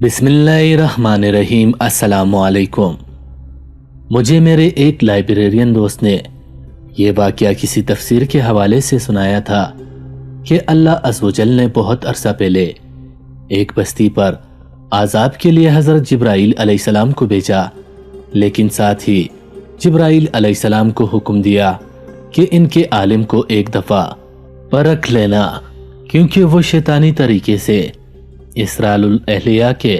बिस्मिल्लाहिर्रहमानिर्रहीम। अस्सलाम वालेकुम। मुझे मेरे एक लाइब्रेरियन दोस्त ने यह वाक़या किसी तफसीर के हवाले से सुनाया था कि अल्लाह अज़्ज़ व जल ने बहुत अरसा पहले एक बस्ती पर आज़ाब के लिए हज़रत जिब्राईल अलैहिस्सलाम को भेजा, लेकिन साथ ही जिब्राईल अलैहिस्सलाम को हुक्म दिया कि इनके आलिम को एक दफ़ा परख लेना, क्योंकि वो शैतानी तरीके से इसरारुल अहलिया के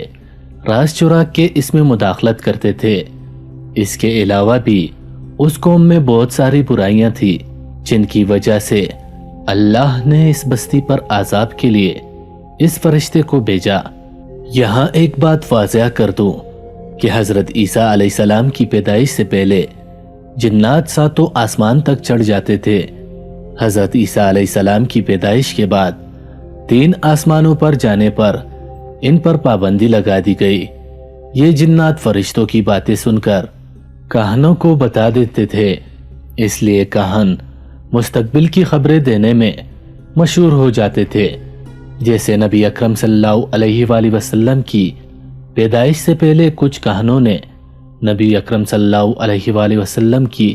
राज चुरा के इसमें मुदाखलत करते थे। इसके अलावा भी उस कौम में बहुत सारी बुराइयां थी जिनकी वजह से अल्लाह ने इस बस्ती पर आज़ाब के लिए इस फरिश्ते को भेजा। यहाँ एक बात वाज़िया कर दूं कि हज़रत ईसा अलैहिस्सलाम की पैदाइश से पहले जिन्नात सातों आसमान तक चढ़ जाते थे। हज़रत ईसा अलैहिस्सलाम की पैदाइश के बाद 3 आसमानों पर जाने पर इन पर पाबंदी लगा दी गई। ये जिन्नात फरिश्तों की बातें सुनकर काहनों को बता देते थे, इसलिए काहन मुस्तकबिल की खबरें देने में मशहूर हो जाते थे। जैसे नबी अकरम सल्लल्लाहु अलैहि वसल्लम की पैदाइश से पहले कुछ काहनों ने नबी अकरम सल्लल्लाहु अलैहि वसल्लम की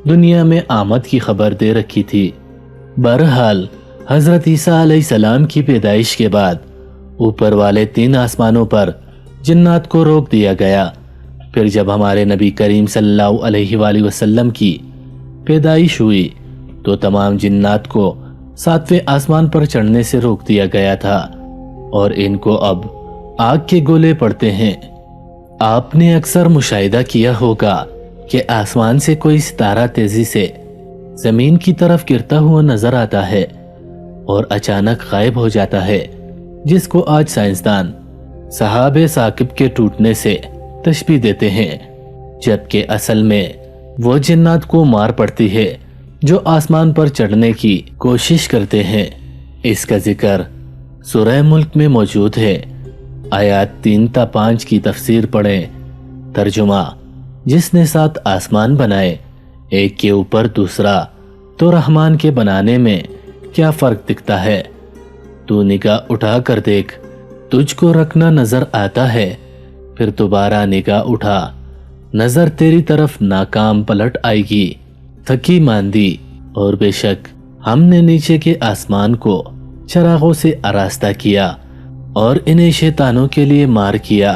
दुनिया में आमद की खबर दे रखी थी। बहरहाल हज़रत ईसा अलैहिस्सलाम की पैदाइश के बाद ऊपर वाले 3 आसमानों पर जिन्नात को रोक दिया गया। फिर जब हमारे नबी करीम सल्लल्लाहु अलैहि वसल्लम की पैदाइश हुई तो तमाम जिन्नात को 7वें आसमान पर चढ़ने से रोक दिया गया था और इनको अब आग के गोले पड़ते हैं। आपने अक्सर मुशाहिदा किया होगा कि आसमान से कोई सितारा तेजी से जमीन की तरफ गिरता हुआ नजर आता है और अचानक गायब हो जाता है, जिसको आज साइंसदान सहाबे साकिब के टूटने से तशबीह देते हैं, जबकि असल में वो जिन्नात को मार पड़ती है जो आसमान पर चढ़ने की कोशिश करते हैं। इसका जिक्र सूरह मुल्क में मौजूद है। आयत 3 ता 5 की तफसीर पढ़ें। तर्जुमा: जिसने 7 आसमान बनाए, एक के ऊपर दूसरा, तो रहमान के बनाने में क्या फर्क दिखता है? तू निगाह उठा कर देख, तुझको रखना नजर आता है, फिर दोबारा निगाह उठा, नजर तेरी तरफ नाकाम पलट आएगी, थकी मांदी। और बेशक हमने नीचे के आसमान को चरागों से आरास्ता किया और इन्हें शैतानों के लिए मार किया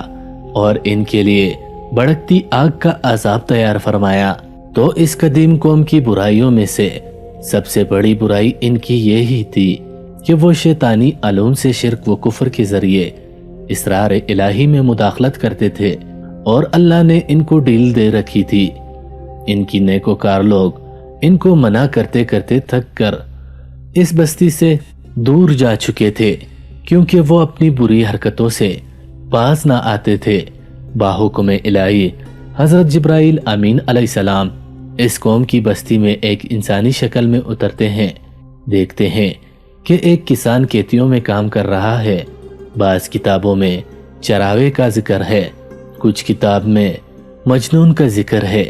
और इनके लिए भड़कती आग का अजाब तैयार फरमाया। तो इस कदीम कौम की बुराइयों में से सबसे बड़ी बुराई इनकी ये ही थी कि वो शैतानी अलूम से शिर्क व कुफर के जरिए इसरार इलाही में मुदाखलत करते थे और अल्लाह ने इनको डील दे रखी थी। इनकी नेकोकार लोग इनको मना करते करते थक कर इस बस्ती से दूर जा चुके थे, क्योंकि वो अपनी बुरी हरकतों से बाज ना आते थे। बाहुकुम इलाही हजरत जिब्राईल अमीन अलैहिस्सलाम इस कौम की बस्ती में एक इंसानी शक्ल में उतरते हैं। देखते हैं कि एक किसान खेतियों में काम कर रहा है। बाज़ किताबों में चरावे का जिक्र है, कुछ किताब में मजनून का जिक्र है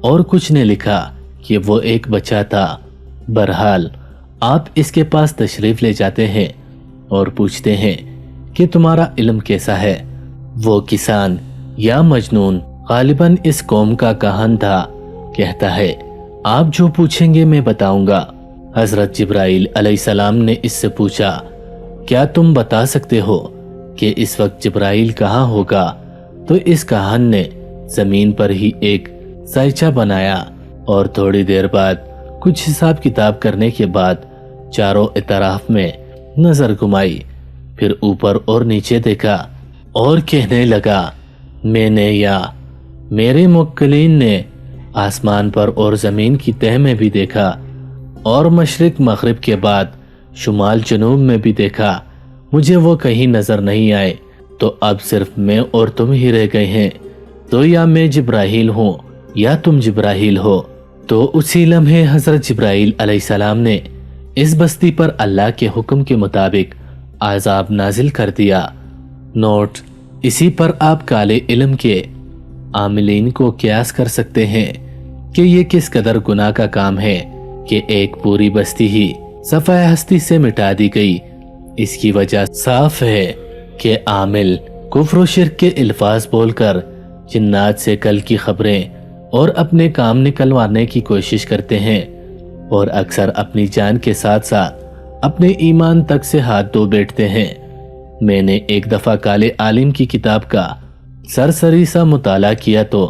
और कुछ ने लिखा कि वो एक बच्चा था। बहरहाल आप इसके पास तशरीफ ले जाते हैं और पूछते हैं कि तुम्हारा इल्म कैसा है। वो किसान या मजनून गालिबन इस कौम का काहन था। कहता है, आप जो पूछेंगे मैं बताऊंगा। हजरत जिब्राईल अलैहिस्सलाम ने इससे पूछा, क्या तुम बता सकते हो कि इस वक्त जिब्राईल कहाँ होगा? तो इस काहन ने जमीन पर ही एक साइचा बनाया और थोड़ी देर बाद कुछ हिसाब किताब करने के बाद चारों इतराफ में नजर घुमाई, फिर ऊपर और नीचे देखा और कहने लगा, मैंने या मेरे मुक्कलीन ने आसमान पर और जमीन की तह में भी देखा और मशरिक मगरिब के बाद शुमाल जनूब में भी देखा, मुझे वो कहीं नजर नहीं आए। तो अब सिर्फ मैं और तुम ही रह गए हैं। तो या मैं जिब्राईल हूँ या तुम जिब्राईल हो। तो उसी लम्हे हजरत जिब्राईल अलैहिस्सलाम ने इस बस्ती पर अल्लाह के हुक्म के मुताबिक आज़ाब नाजिल कर दिया। नोट: इसी पर आप काले इल्म के आमिलीन को क्यास कर सकते हैं कि ये किस कदर गुनाह का काम है कि एक पूरी बस्ती ही सफ़ाए हस्ती से मिटा दी गई। इसकी वजह साफ है कि आमिल کفر و شرک کے الفاظ بول کر جنات سے کل کی خبریں اور اپنے کام نکلوانے کی کوشش کرتے ہیں اور اکثر اپنی جان کے ساتھ ساتھ اپنے ایمان تک سے ہاتھ دھو بیٹھتے ہیں۔ میں نے ایک دفعہ کالے عالم کی کتاب کا سرسری سا مطالعہ کیا تو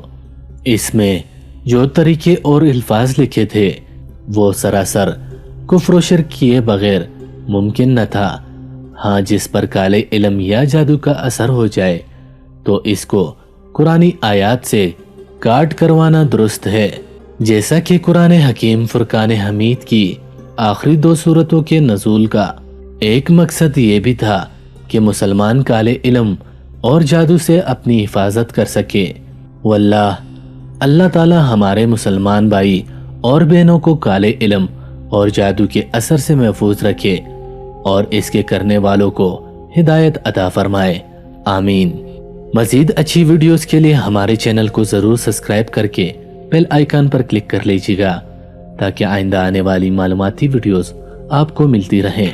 اس میں جو طریقے اور الفاظ لکھے تھے وہ سراسر کفر و شرک کیے بغیر ممکن نہ تھا۔ ہاں، جس پر کالے علم یا جادو کا اثر ہو جائے تو اس کو قرآنی آیات سے کاٹ کروانا درست ہے، جیسا کہ قرآن حکیم فرقان حمید کی آخری 2 سورتوں کے نزول کا ایک مقصد یہ بھی تھا کہ مسلمان کالے علم اور جادو سے اپنی حفاظت کر سکے۔ واللہ اللہ تعالی ہمارے مسلمان بھائی اور بہنوں کو کالے علم اور جادو کے اثر سے محفوظ رکھے اور اس کے کرنے والوں کو ہدایت عطا فرمائے، آمین۔ مزید اچھی ویڈیوز کے لیے ہمارے چینل کو ضرور سبسکرائب کر کے بیل آئیکن پر کلک کر لیجیے گا تاکہ آئندہ آنے والی معلوماتی ویڈیوز آپ کو ملتی رہیں۔